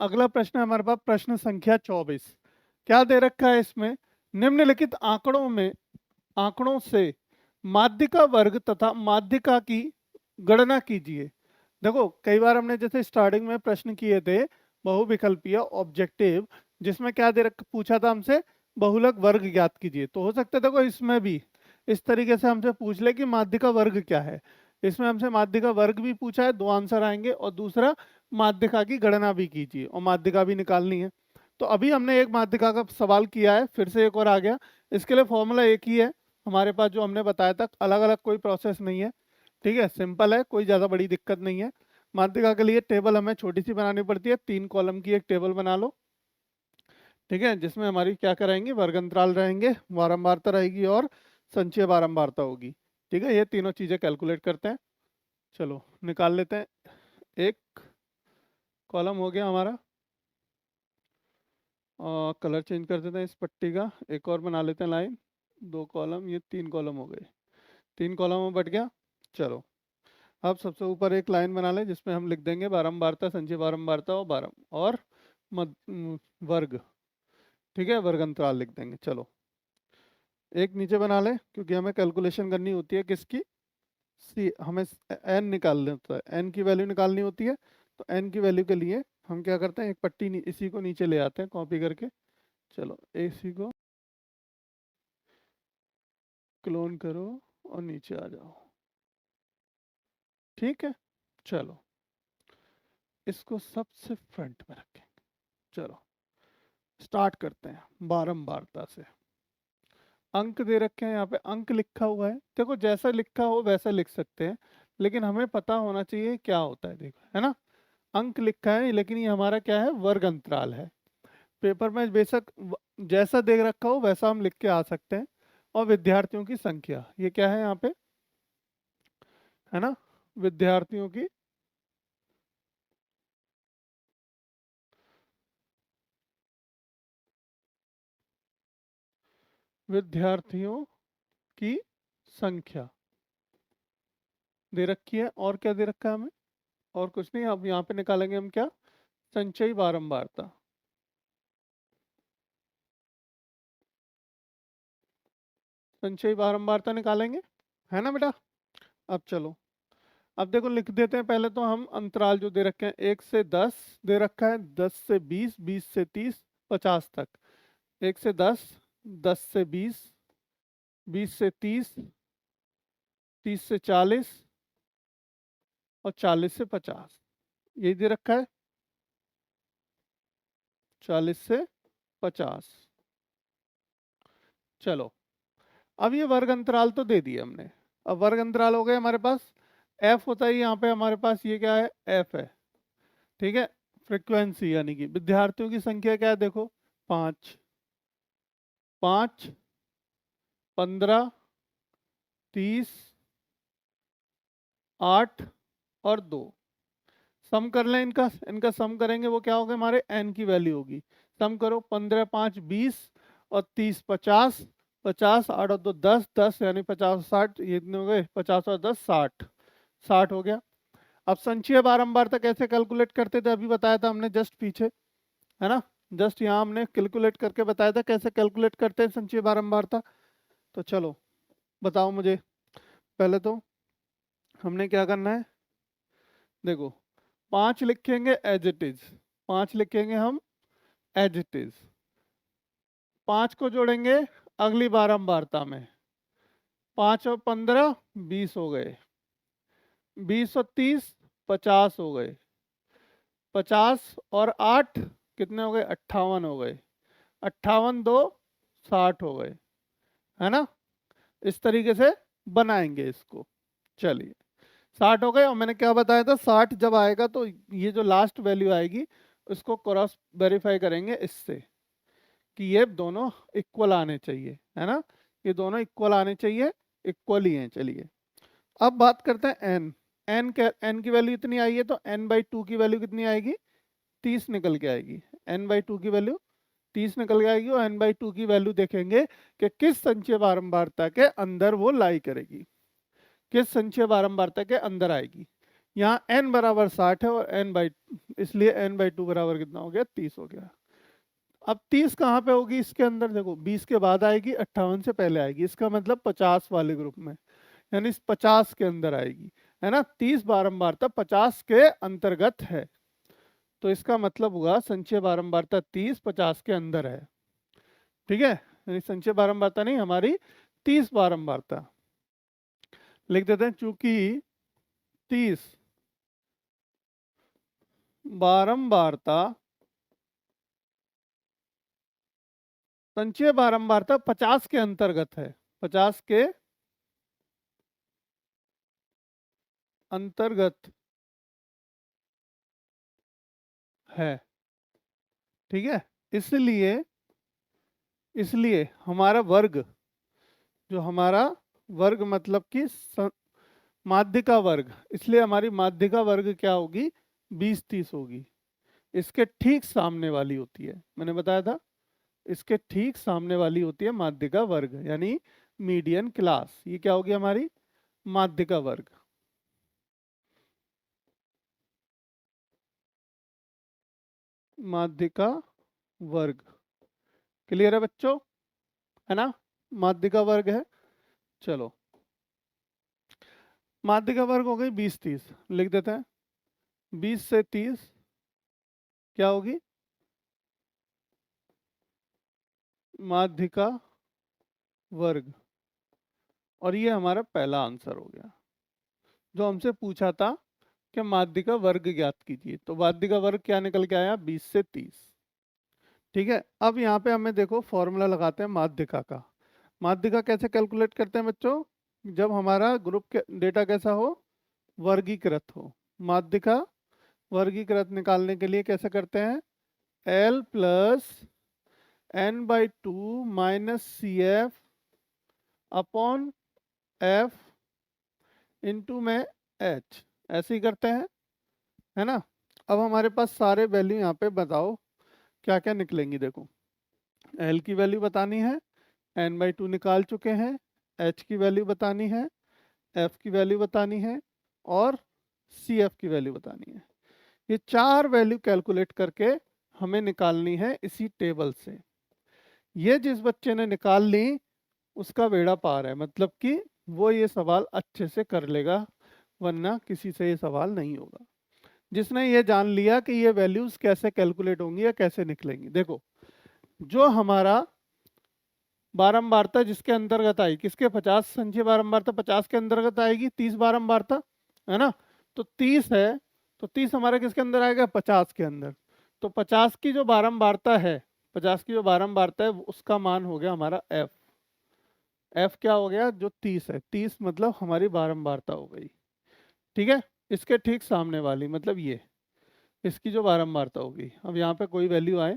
अगला प्रश्न है हमारे पास प्रश्न संख्या 24। क्या दे रखा है इसमें? निम्नलिखित आंकड़ों से माध्यिका वर्ग तथा माध्यिका की गणना कीजिए। देखो कई बार हमने जैसे स्टार्टिंग में प्रश्न किए थे बहुविकल्पीय ऑब्जेक्टिव, जिसमें क्या दे रख पूछा था हमसे, बहुलक वर्ग ज्ञात कीजिए। तो हो सकता है देखो इसमें भी इस तरीके से हमसे पूछ ले कि माध्यिका वर्ग क्या है। इसमें हमसे माध्यिका वर्ग भी पूछा है, दो आंसर आएंगे, और दूसरा माध्यिका की गणना भी कीजिए और माध्यिका भी निकालनी है। तो अभी हमने एक माध्यिका का सवाल किया है, फिर से एक और आ गया। इसके लिए फॉर्मूला एक ही है हमारे पास जो हमने बताया था, अलग अलग कोई प्रोसेस नहीं है। ठीक है, सिंपल है, कोई ज़्यादा बड़ी दिक्कत नहीं है। माध्यिका के लिए टेबल हमें छोटी सी बनानी पड़ती है, 3 कॉलम की एक टेबल बना लो। ठीक है, जिसमें हमारी क्या कराएंगे, वर्ग अंतराल रहेंगे, बारंबारता रहेगी और संचयी बारंबारता होगी। ठीक है, ये तीनों चीज़ें कैलकुलेट करते हैं। चलो निकाल लेते हैं। एक कॉलम हो गया हमारा, और कलर चेंज कर देते हैं इस पट्टी का, एक और बना लेते हैं लाइन। 2 कॉलम, ये 3 कॉलम हो गए, 3 कॉलम में बट गया। चलो अब सबसे ऊपर एक लाइन बना लें जिसमें हम लिख देंगे बारंबारता, संचयी बारंबारता और और वर्ग। ठीक है, वर्ग अंतराल लिख देंगे। चलो एक नीचे बना लें, क्योंकि हमें कैलकुलेशन करनी होती है किसकी, सी, हमें एन निकालना होता है, एन की वैल्यू निकालनी होती है। तो एन की वैल्यू के लिए हम क्या करते हैं, एक पट्टी इसी को नीचे ले आते हैं कॉपी करके। चलो इसी को क्लोन करो और नीचे आ जाओ। ठीक है, चलो इसको सबसे फ्रंट में रखेंगे। चलो स्टार्ट करते हैं बारंबारता से। अंक दे रखे हैं, यहाँ पे अंक लिखा हुआ है, देखो जैसा लिखा हो वैसा लिख सकते हैं, लेकिन हमें पता होना चाहिए क्या होता है। देखो है ना, अंक लिखा है, लेकिन ये हमारा क्या है, वर्ग अंतराल है। पेपर में बेशक जैसा दे रखा हो वैसा हम लिख के आ सकते हैं। और विद्यार्थियों की संख्या, ये क्या है यहाँ पे, है ना, विद्यार्थियों की विद्यार्थियों की संख्या दे रखी है। और क्या दे रखा है हमें, और कुछ नहीं। अब यहाँ पे निकालेंगे हम क्या, संचयी बारंबारता। संचयी बारंबारता निकालेंगे, है ना बेटा। अब चलो, अब देखो लिख देते हैं पहले तो हम अंतराल जो दे रखे हैं, 1 से 10 दे रखा है, 10 से 20, 20 से 30, 50 तक। 1 से 10, 10 से 20, 20 से 30, 30 से 40 और 40 से 50, यही दे रखा है, 40 से 50। चलो अब ये वर्ग अंतराल तो दे दिए हमने। अब वर्ग अंतराल हो गए हमारे पास। एफ होता है यहाँ पे हमारे पास, ये क्या है, एफ है। ठीक है, फ्रीक्वेंसी यानी कि विद्यार्थियों की संख्या क्या है, देखो 5, 5, 15, 30, 8 और 2। सम कर लें इनका, इनका सम करेंगे वो क्या होगा, हमारे एन की वैल्यू होगी। सम करो, 15 5 20 और 30 50, 50 8 और 2 10, 10 यानी 50 60, ये इतने हो गए, 50 और 10 60, 60 हो गया। अब संचयी बारंबारता कैसे कैलकुलेट करते थे, अभी बताया था हमने जस्ट पीछे, है ना, जस्ट यहाँ हमने कैलकुलेट करके बताया था कैसे कैलकुलेट करते हैं संचयी बारंबारता। तो चलो बताओ मुझे, पहले तो हमने क्या करना है, देखो 5 लिखेंगे एज इट इज, 5 लिखेंगे हम एज इट इज। 5 को जोड़ेंगे अगली बारंबारता में, 5 और 15 20 हो गए, 20 और 30 50 हो गए, 50 और 8 कितने हो गए, 58 हो गए, 58 2 60 हो गए, है ना। इस तरीके से बनाएंगे इसको। चलिए 60 हो गए, और मैंने क्या बताया था, 60 जब आएगा तो ये जो लास्ट वैल्यू आएगी उसको क्रॉस वेरीफाई करेंगे इससे, कि ये दोनों इक्वल आने चाहिए, है ना, ये दोनों इक्वल आने चाहिए, इक्वल ही हैं। चलिए अब बात करते हैं एन। एन की वैल्यू इतनी आई है, तो एन बाई 2 की वैल्यू कितनी आएगी, 30 निकल के आएगी। एन बाई 2 की वैल्यू 30 निकल के आएगी, और एन बाई 2 की वैल्यू देखेंगे कि किस संचयी बारंबारता के अंदर वो लाई करेगी, किस संचयी बारंबारता के अंदर आएगी। यहाँ n बराबर 60 है और इसलिए n/2 बराबर कितना हो गया, 30 हो गया। अब 30 कहाँ पे होगी इसके अंदर, देखो 20 के बाद आएगी, 58 से पहले आएगी, इसका मतलब 50 वाले ग्रुप में, यानी इस 50 के अंदर आएगी, है ना। 30 बारंबारता 50 के अंतर्गत है, तो इसका मतलब हुआ संचय बारंबारता 30 50 के अंदर है। ठीक है, यानी संचय बारंबारता नहीं, हमारी 30 बारंबारता लिख देते हैं। चूंकि 30 बारंबारता संचय बारंबारता 50 के अंतर्गत है, 50 के अंतर्गत है। ठीक है, इसलिए इसलिए हमारा वर्ग, जो हमारा वर्ग मतलब कि माध्यिका वर्ग, इसलिए हमारी माध्यिका वर्ग क्या होगी, 20-30 होगी। इसके ठीक सामने वाली होती है, मैंने बताया था, इसके ठीक सामने वाली होती है माध्यिका वर्ग, यानी मीडियन क्लास। ये क्या होगी हमारी माध्यिका वर्ग। माध्यिका वर्ग क्लियर है बच्चों, है ना, माध्यिका वर्ग है। चलो, माध्यिका वर्ग हो गई 20-30, लिख देते हैं। 20 से 30 क्या होगी, माध्यिका वर्ग। और ये हमारा पहला आंसर हो गया, जो हमसे पूछा था कि माध्यिका वर्ग ज्ञात कीजिए, तो माध्यिका वर्ग क्या निकल के आया, 20 से 30। ठीक है, अब यहाँ पे हमें देखो फॉर्मूला लगाते हैं माध्यिका का। माध्यिका कैसे कैलकुलेट करते हैं बच्चों, जब हमारा ग्रुप के डेटा कैसा हो, वर्गीकृत हो। माध्यिका वर्गीकृत निकालने के लिए कैसे करते हैं, L plus n/2 minus CF upon F into में H, ऐसे ही करते हैं, है ना। अब हमारे पास सारे वैल्यू यहाँ पे बताओ क्या क्या निकलेंगी। देखो, L की वैल्यू बतानी है, n/2 निकाल चुके हैं, H की वैल्यू बतानी है, F की वैल्यू बतानी है, और CF की वैल्यू बतानी है। ये 4 वैल्यू कैलकुलेट करके हमें निकालनी है इसी टेबल से। ये जिस बच्चे ने निकाल ली उसका बेड़ा पार है, मतलब कि वो ये सवाल अच्छे से कर लेगा, वरना किसी से ये सवाल नहीं होगा। जिसने ये जान लिया कि ये वैल्यूज कैसे कैलकुलेट होंगी या कैसे निकलेंगी। देखो, जो हमारा बारंबारता जिसके अंतर्गत आई, किसके, 50, संचय बारंबारता 50 के अंतर्गत आएगी, 30 बारंबारता, है ना। तो 30 है, तो 30 हमारे किसके अंदर आएगा, 50 के अंदर। तो 50 की जो बारंबारता है, 50 की जो बारंबारता है उसका मान हो गया हमारा F। F क्या हो गया, जो 30 है, 30 मतलब हमारी बारंबारता हो गई। ठीक है, इसके ठीक सामने वाली मतलब ये, इसकी जो बारंबारता होगी। अब यहाँ पे कोई वैल्यू आए,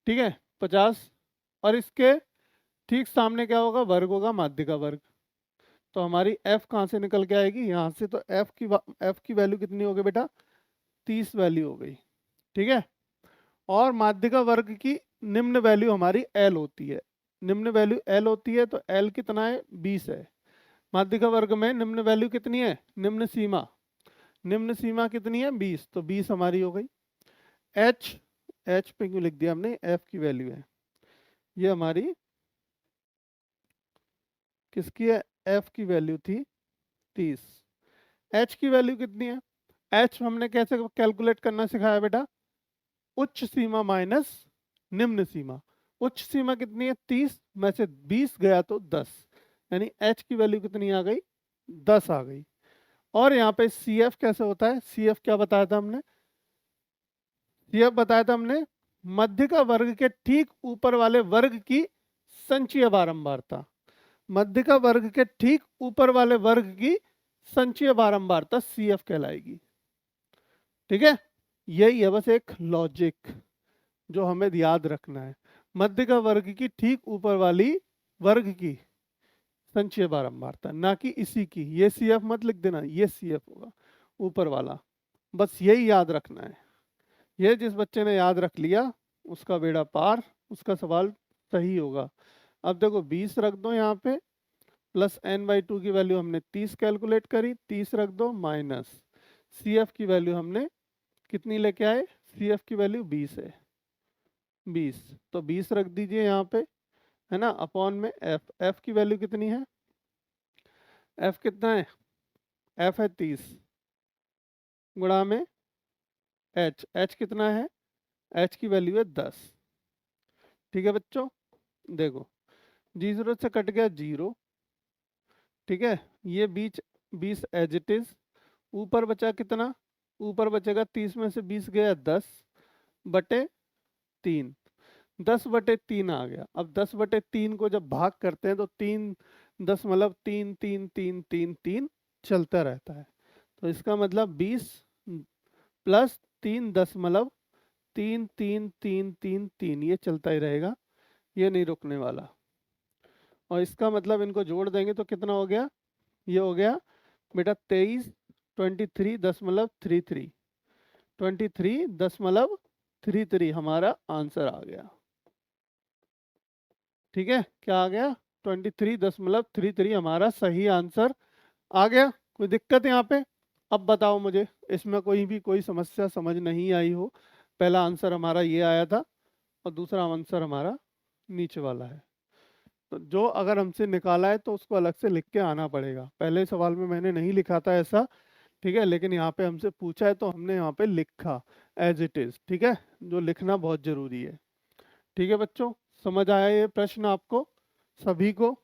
ठीक है, 50, और इसके ठीक सामने क्या होगा, वर्ग होगा, माध्यिका वर्ग। तो हमारी F कहाँ से निकल के आएगी, यहाँ से। तो F की वैल्यू कितनी हो गई बेटा, 30 वैल्यू हो गई। ठीक है, और माध्यिका वर्ग की निम्न वैल्यू हमारी L होती है। निम्न वैल्यू L होती है, तो L कितना है, 20 है। माध्यिका वर्ग में निम्न वैल्यू कितनी है, निम्न सीमा, निम्न सीमा कितनी है, 20, तो 20 हमारी हो गई। H पे क्यों लिख दिया हमने, F की वैल्यू है, ये हमारी किसकी है, F की वैल्यू थी 30। H की वैल्यू कितनी है, H हमने कैसे कैलकुलेट करना सिखाया बेटा, उच्च सीमा माइनस निम्न सीमा। उच्च सीमा कितनी है, 30 में से 20 गया तो 10, यानी H की वैल्यू कितनी आ गई, 10 आ गई। और यहाँ पे CF कैसे होता है, CF क्या बताया था हमने, CF बताया था हमने मध्यिका वर्ग के ठीक ऊपर वाले वर्ग की संचयी बारंबारता। मध्यिका वर्ग के ठीक ऊपर वाले वर्ग की संचयी बारंबारता CF कहलाएगी। ठीक है, यही है बस एक लॉजिक जो हमें याद रखना है। मध्यिका वर्ग की ठीक ऊपर वाली वर्ग की संचयी बारंबारता, ना कि इसी की। ये CF मत लिख देना, ये CF होगा ऊपर वाला, बस यही याद रखना है। ये जिस बच्चे ने याद रख लिया उसका बेड़ा पार, उसका सवाल सही होगा। अब देखो 20 रख दो यहाँ पे, प्लस n/2 की वैल्यू हमने 30 कैलकुलेट करी, 30 रख दो, माइनस CF की वैल्यू हमने कितनी लेके आए, CF की वैल्यू 20 है, 20, तो 20 रख दीजिए यहाँ पे, है ना, अपॉन में F की वैल्यू कितनी है, F कितना है, F है 30, गुणा में H कितना है, H की वैल्यू है 10। ठीक है बच्चों, देखो G0 से कट गया 0, ठीक है, ये 20 एज इट इज, ऊपर बचा कितना, ऊपर बचेगा 30 में से 20 गया 10 बटे 3, 10/3 आ गया। अब 10/3 को जब भाग करते हैं तो 3 10 मतलब 3 3 3 3 3 चलता रहता है, तो इसका मतलब 20 प्लस 3 10 मतलब 3 3 3 3 3, ये चलता ही रहेगा, ये नहीं रुकने वाला। और इसका मतलब इनको जोड़ देंगे तो कितना हो गया, ये हो गया बेटा 23 23 10.33, 23 10.33 हमारा आंसर आ गया। ठीक है, क्या आ गया, 23 10.33 हमारा सही आंसर आ गया। कोई दिक्कत यहाँ पे, अब बताओ मुझे, इसमें कोई समस्या समझ नहीं आई हो, पहला आंसर हमारा ये आया था और दूसरा आंसर हमारा नीचे वाला है, तो जो अगर हमसे निकाला है तो उसको अलग से लिख के आना पड़ेगा। पहले सवाल में मैंने नहीं लिखा था ऐसा, ठीक है, लेकिन यहाँ पे हमसे पूछा है तो हमने यहाँ पे लिखा एज इट इज। ठीक है, जो लिखना बहुत जरूरी है। ठीक है बच्चों, समझ आया ये प्रश्न आपको सभी को?